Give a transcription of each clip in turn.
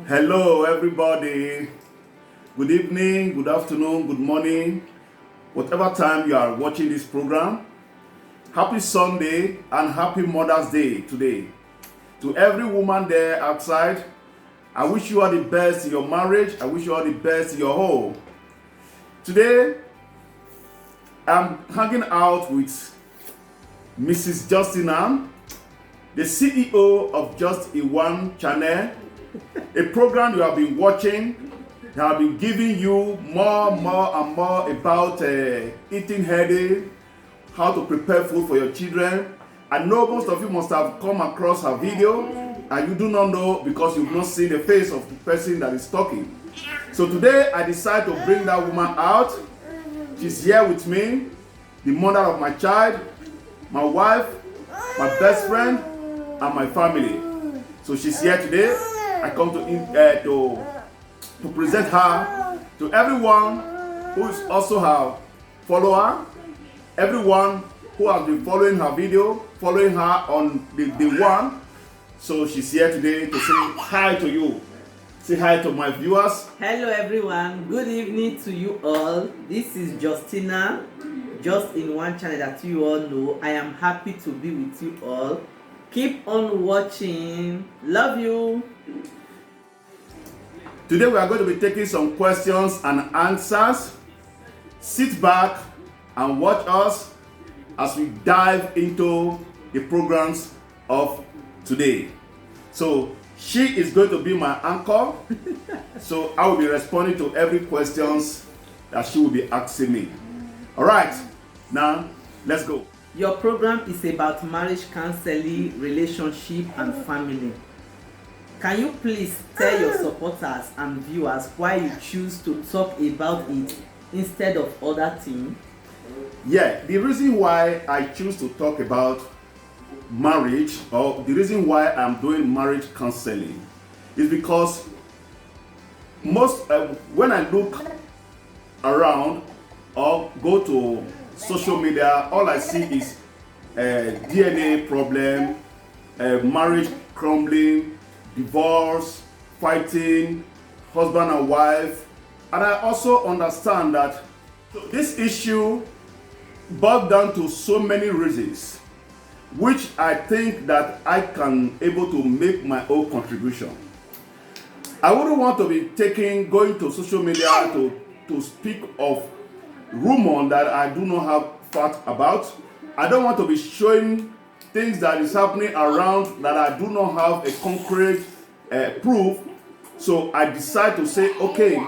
Hello, everybody. Good evening, good afternoon, good morning, whatever time you are watching this program. Happy Sunday and happy Mother's Day today. To every woman there outside, I wish you all the best in your marriage. I wish you all the best in your home. Today, I'm hanging out with Mrs. Justina, the CEO of Just in One Channel, a program you have been watching. They have been giving you more and more about eating healthy, how to prepare food for your children. I know most of you must have come across her video and you do not know because you've not seen the face of the person that is talking. So today I decided to bring that woman out. She's here with me, the mother of my child, my wife, my best friend, and my family. So she's here today. I come to present her to everyone who is also her follower, everyone who has been following her video, following her on the one. So she's here today to say hi to you. Say hi to my viewers. Hello everyone, good evening to you all. This is Justina, Just in One Channel that you all know. I am happy to be with you all. Keep on watching. Love you. Today we are going to be taking some questions and answers. Sit back and watch us as we dive into the programs of today. So she is going to be my anchor. So I will be responding to every questions that she will be asking me. All right, now let's go. Your program is about marriage counseling, relationship, and family. Can you please tell your supporters and viewers why you choose to talk about it instead of other things? Yeah, the reason why I choose to talk about marriage, or the reason why I'm doing marriage counseling, is because when I look around or go to social media, all I see is DNA problem, marriage crumbling, divorce, fighting, husband and wife. And I also understand that this issue boils down to so many reasons, which I think that I can able to make my own contribution. I wouldn't want to be going to social media to speak of rumor that I do not have fact about. I don't want to be showing things that is happening around that I do not have a concrete proof. So I decide to say, okay,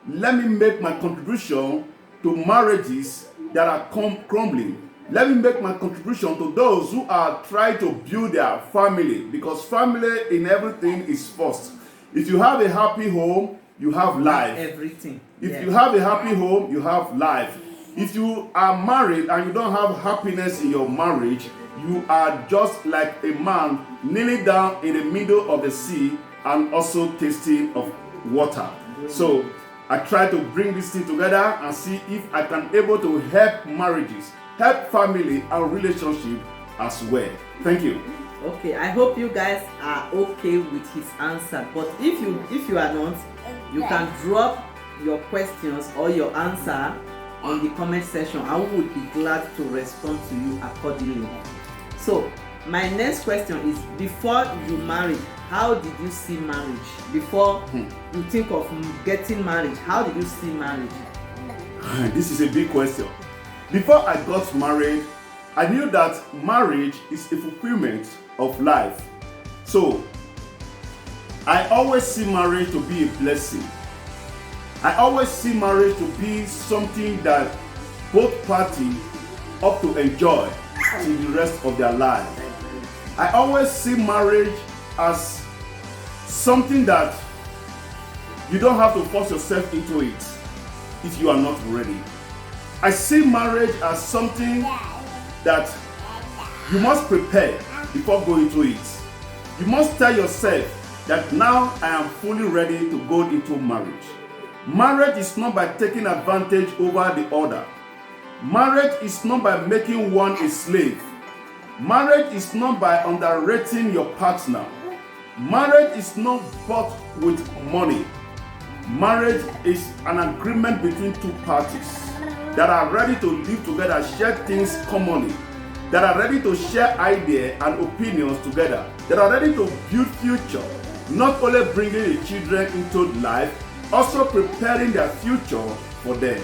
let me make my contribution to marriages that are crumbling. Let me make my contribution to those who are trying to build their family, because family in everything is first. If you have a happy home, you have life. Everything. If you have a happy home, you have life. If you are married and you don't have happiness in your marriage, you are just like a man kneeling down in the middle of the sea and also tasting of water. So I try to bring this thing together and see if I can able to help marriages, help family and relationship as well. Thank you. Okay, I hope you guys are okay with his answer. But if you are not, you can drop your questions or your answer in the comment section. I would be glad to respond to you accordingly. So my next question is, before you married, how did you see marriage? Before you think of getting married, how did you see marriage? This is a big question. Before I got married, I knew that marriage is a fulfillment of life. So I always see marriage to be a blessing. I always see marriage to be something that both parties ought to enjoy till the rest of their life. I always see marriage as something that you don't have to force yourself into it if you are not ready. I see marriage as something that you must prepare before going to it. You must tell yourself that now I am fully ready to go into marriage. Marriage is not by taking advantage over the other. Marriage is not by making one a slave. Marriage is not by underrating your partner. Marriage is not bought with money. Marriage is an agreement between two parties that are ready to live together, share things commonly, that are ready to share ideas and opinions together, that are ready to build future, not only bringing the children into life, also preparing their future for them.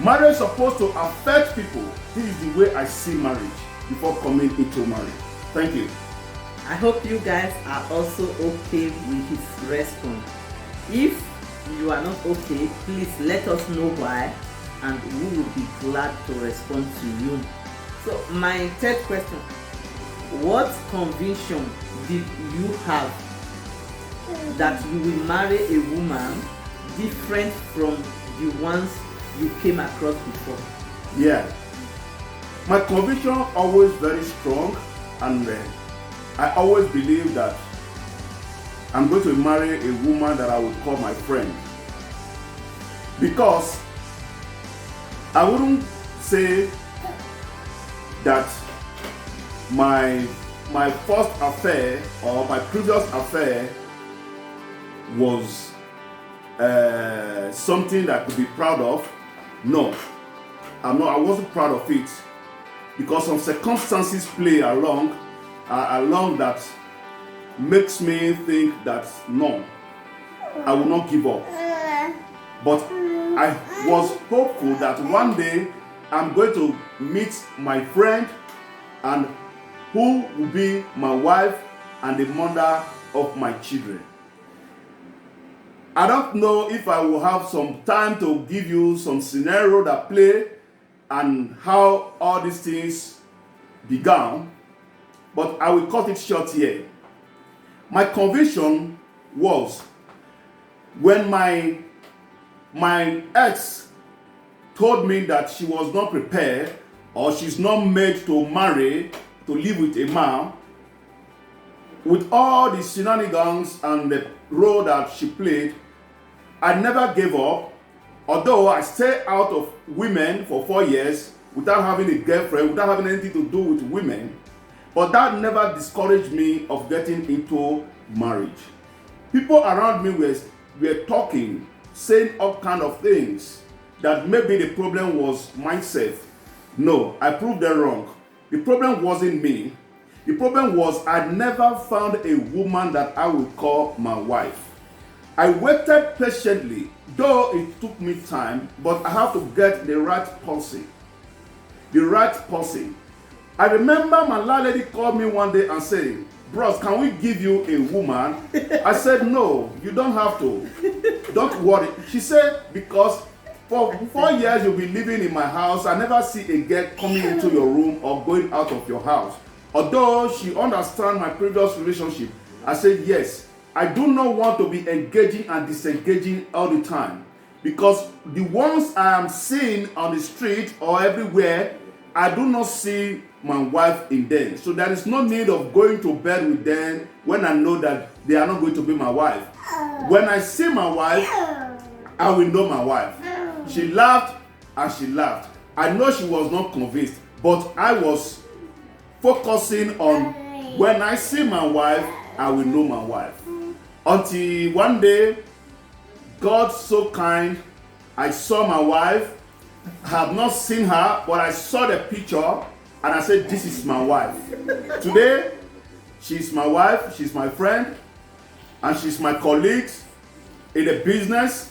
Marriage is supposed to affect people. This is the way I see marriage before coming into marriage. Thank you. I hope you guys are also okay with his response. If you are not okay, please let us know why, and we will be glad to respond to you. So my third question, what conviction did you have that you will marry a woman different from the ones you came across before? Yeah, my conviction always very strong, and I always believe that I'm going to marry a woman that I would call my friend, because I wouldn't say that my first affair or my previous affair was something that I could be proud of. No, I wasn't proud of it, because some circumstances play along that makes me think that no, I will not give up. But I was hopeful that one day I'm going to meet my friend, and who will be my wife and the mother of my children. I don't know if I will have some time to give you some scenario that play and how all these things began, but I will cut it short here. My conviction was when my ex told me that she was not prepared, or she's not made to marry, to live with a man, with all the shenanigans and the role that she played, I never gave up. Although I stayed out of women for 4 years without having a girlfriend, without having anything to do with women, but that never discouraged me of getting into marriage. People around me were talking, saying all kind of things, that maybe the problem was myself. No, I proved them wrong. The problem wasn't me. The problem was I never found a woman that I would call my wife. I waited patiently, though it took me time, but I have to get the right person. The right person. I remember my landlady called me one day and said, "Bros, can we give you a woman?" I said, "No, you don't have to. Don't worry." She said, "Because for 4 years you'll be living in my house. I never see a girl coming into your room or going out of your house." Although she understands my previous relationship, I said, "Yes, I do not want to be engaging and disengaging all the time, because the ones I am seeing on the street or everywhere, I do not see my wife in them. So there is no need of going to bed with them when I know that they are not going to be my wife. When I see my wife, I will know my wife." She laughed and she laughed. I know she was not convinced, but I was focusing on when I see my wife, I will know my wife. Until one day, God so kind, I saw my wife. I have not seen her, but I saw the picture and I said, "This is my wife." Today, she's my wife, she's my friend, and she's my colleague in the business.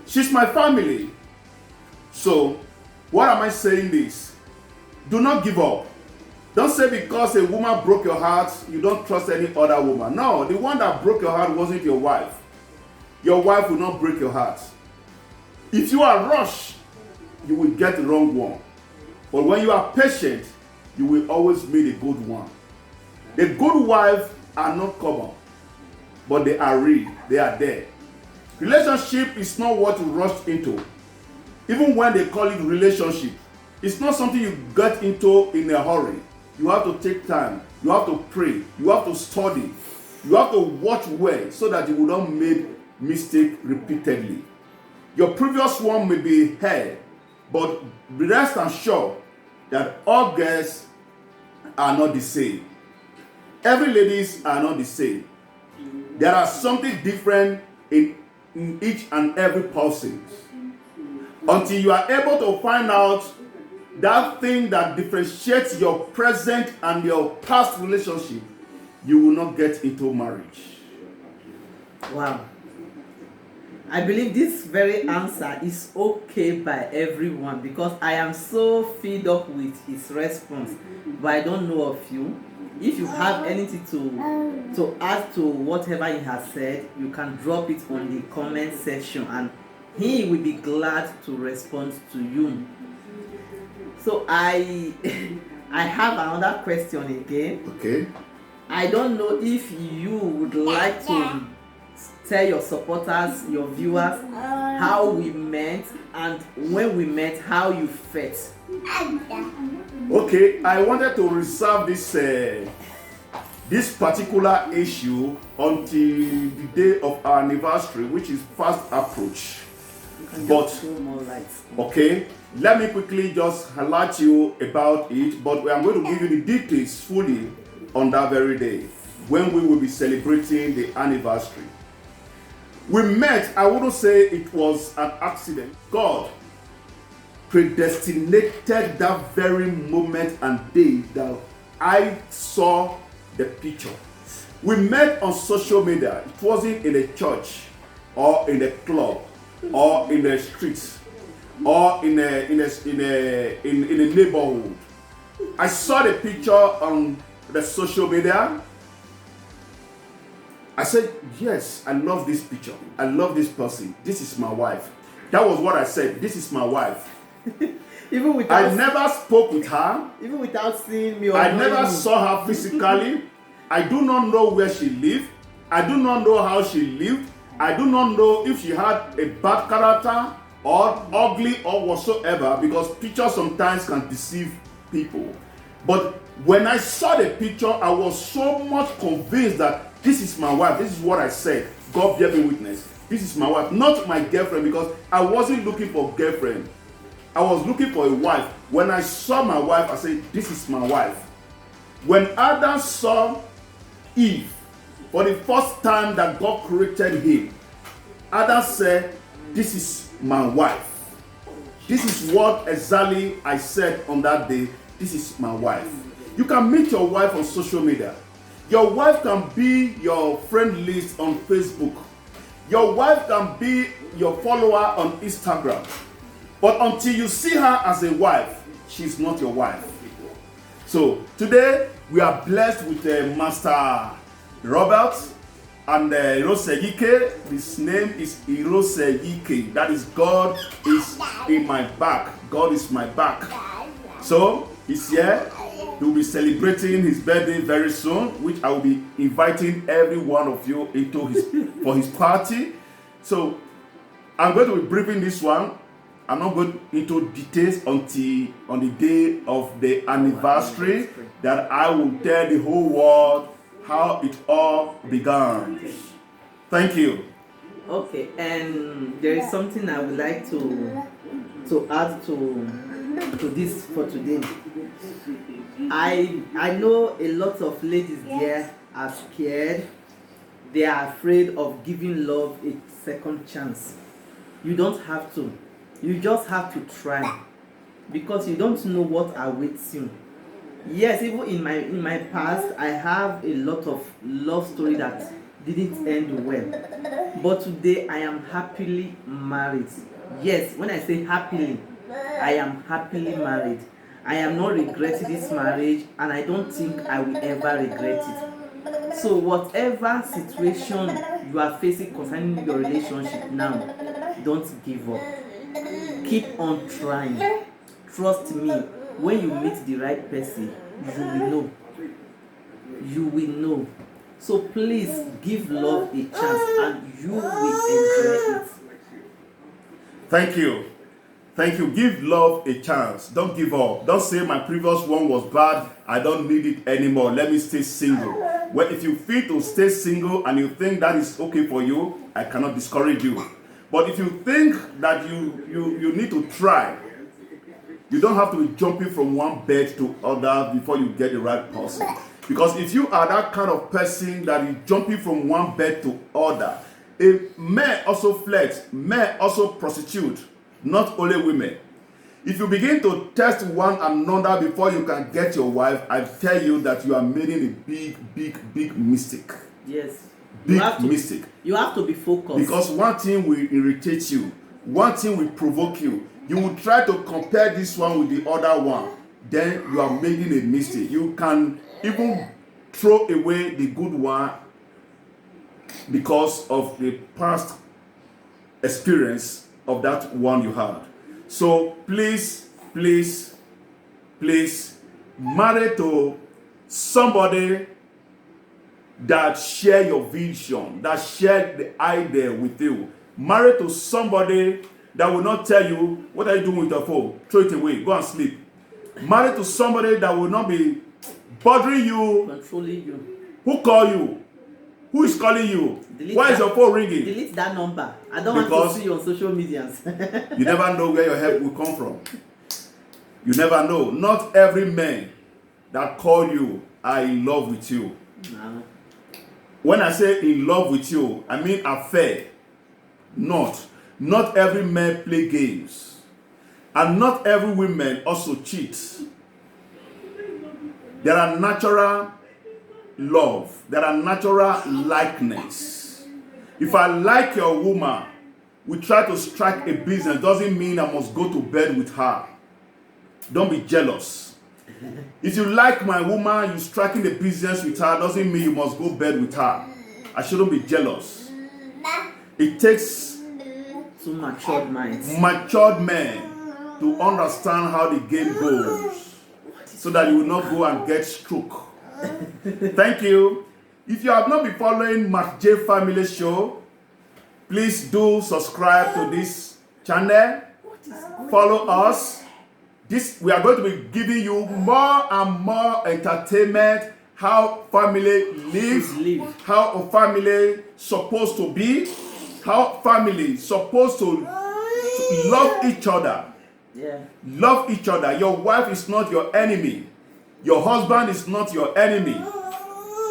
She's my family. So, what am I saying this? Do not give up. Don't say because a woman broke your heart, you don't trust any other woman. No, the one that broke your heart wasn't your wife. Your wife will not break your heart. If you are rushed, you will get the wrong one. But when you are patient, you will always meet a good one. The good wives are not common, but they are real. They are there. Relationship is not what you rush into. Even when they call it relationship, it's not something you get into in a hurry. You have to take time. You have to pray. You have to study. You have to watch well so that you will not make mistake repeatedly. Your previous one may be hell, but rest assured that all girls are not the same. Every ladies are not the same. There are something different in each and every person. Until you are able to find out that thing that differentiates your present and your past relationship, you will not get into marriage. Wow. I believe this very answer is okay by everyone because I am so fed up with his response. But I don't know of you. If you have anything to add to whatever he has said, you can drop it on the comment section and he will be glad to respond to you. So I have another question again. Okay. I don't know if you would like to tell your supporters, your viewers, how we met and when we met, how you felt. Okay, I wanted to reserve this particular issue until the day of our anniversary, which is fast approach. But okay, let me quickly just highlight you about it, but I'm going to give you the details fully on that very day when we will be celebrating the anniversary. We met, I wouldn't say it was an accident. God predestinated that very moment and day that I saw the picture. We met on social media. It wasn't in a church or in a club or in the streets or in a neighborhood. I saw the picture on the social media. I said, yes, I love this picture. I love this person. This is my wife. That was what I said. This is my wife. Even without, I never spoke with her. Even without seeing me or I never me. saw her physically. I do not know where she lived. I do not know how she lived. I do not know if she had a bad character or ugly or whatsoever, because pictures sometimes can deceive people. But when I saw the picture, I was so much convinced that this is my wife. This is what I said. God bear me witness. This is my wife, not my girlfriend, because I wasn't looking for a girlfriend. I was looking for a wife. When I saw my wife, I said, this is my wife. When Adam saw Eve for the first time that God created him, Adam said, this is my wife. This is what exactly I said on that day. This is my wife. You can meet your wife on social media. Your wife can be your friend list on Facebook. Your wife can be your follower on Instagram. But until you see her as a wife, she's not your wife. So today we are blessed with Master Robert and Iroseyike. His name is Iroseyike. That is, God is in my back. God is my back. So he's here. He will be celebrating his birthday very soon, which I will be inviting every one of you into for his party. So I'm going to be briefing this one. I'm not going into details until on the day of the anniversary that I will tell the whole world how it all began. Thank you. Okay, and there is something I would like to add to this for today. I know a lot of ladies there are scared. They are afraid of giving love a second chance. You don't have to. You just have to try, because you don't know what awaits you. Yes, even in my past, I have a lot of love story that didn't end well. But today I am happily married. Yes, when I say happily, I am happily married. I am not regretting this marriage, and I don't think I will ever regret it. So whatever situation you are facing concerning your relationship now, don't give up. Keep on trying. Trust me, when you meet the right person, you will know. You will know. So please give love a chance and you will enjoy it. Thank you. Thank you. Give love a chance. Don't give up. Don't say my previous one was bad. I don't need it anymore. Let me stay single. Well, if you feel to stay single and you think that is okay for you, I cannot discourage you. But if you think that you need to try, you don't have to be jumping from one bed to other before you get the right person. Because if you are that kind of person that is jumping from one bed to other, a men also flirt, men also prostitute, not only women. If you begin to test one another before you can get your wife, I tell you that you are making a big mistake. Yes. Big mistake. You have to be focused. Because one thing will irritate you, one thing will provoke you. You will try to compare this one with the other one. Then you are making a mistake. You can even throw away the good one because of the past experience of that one you had. So please marry to somebody that share your vision, that share the idea with you. Marry to somebody that will not tell you, what are you doing with your phone? Throw it away, go and sleep. Marry to somebody that will not be bothering you, controlling you. Who call you? Who is calling you? Why is your phone ringing? Delete that number. I don't want to see you on social media. You never know where your help will come from. You never know. Not every man that call you are in love with you. No. When I say in love with you, I mean affair. Not every man play games. And not every woman also cheats. There are natural love. There are natural likeness. If I like your woman, we try to strike a business. Doesn't mean I must go to bed with her. Don't be jealous. If you like my woman, you striking the business with her, doesn't mean you must go bed with her. I shouldn't be jealous. It takes two matured minds, matured men to understand how the game goes, so that you will not go and get stroke. Thank you. If you have not been following Mark J Family Show, please do subscribe to this channel. Follow us. We are going to be giving you more and more entertainment, how family live, how a family supposed to be, how family supposed to love each other. Yeah. Love each other. Your wife is not your enemy. Your husband is not your enemy.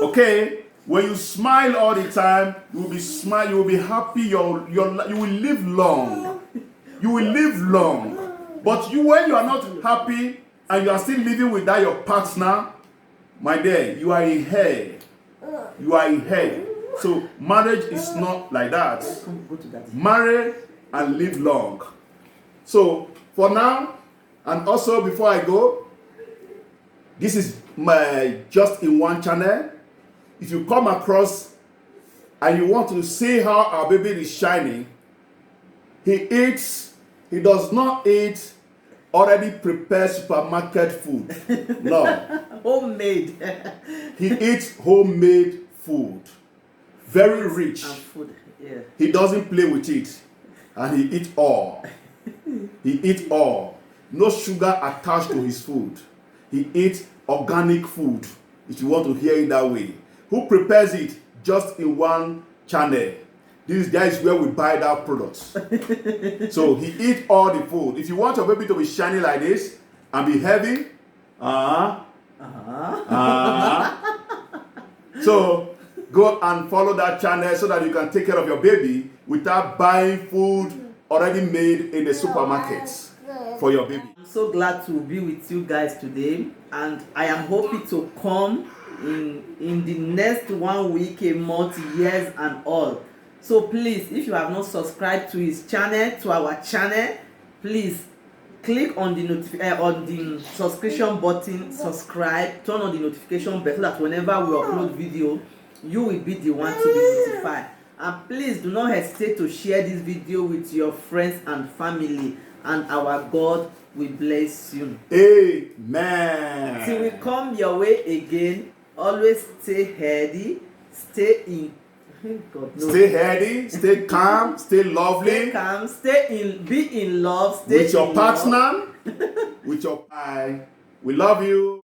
Okay? When you smile all the time, you will be smile. You will be happy. You will live long. You will live long. But when you are not happy and you are still living without your partner, my dear, you are in hell. You are in hell. So marriage is not like that. Marry and live long. So for now, and also before I go, this is my Just in One channel. If you come across and you want to see how our baby is shining, he does not eat already prepared supermarket food. No. Homemade. He eats homemade food. Very rich. And food. Yeah. He doesn't play with it. And he eats all. He eats all. No sugar attached to his food. He eats organic food, if you want to hear it that way. Who prepares it? Just in One channel. This is where we buy that products. So he eats all the food. If you want your baby to be shiny like this and be heavy, so go and follow that channel so that you can take care of your baby without buying food already made in the supermarkets for your baby. I'm so glad to be with you guys today, and I am hoping to come in the next 1 week, a month, years and all. So please, if you have not subscribed to his channel, to our channel, please click on the subscription button, subscribe, turn on the notification bell so that whenever we upload video, you will be the one to be notified. And please do not hesitate to share this video with your friends and family, and our God will bless you. Amen. Till we come your way again, always stay healthy, stay in God, no. Stay healthy, stay calm, stay lovely. Stay calm, be in love, stay with your in partner, with your eye. We love you.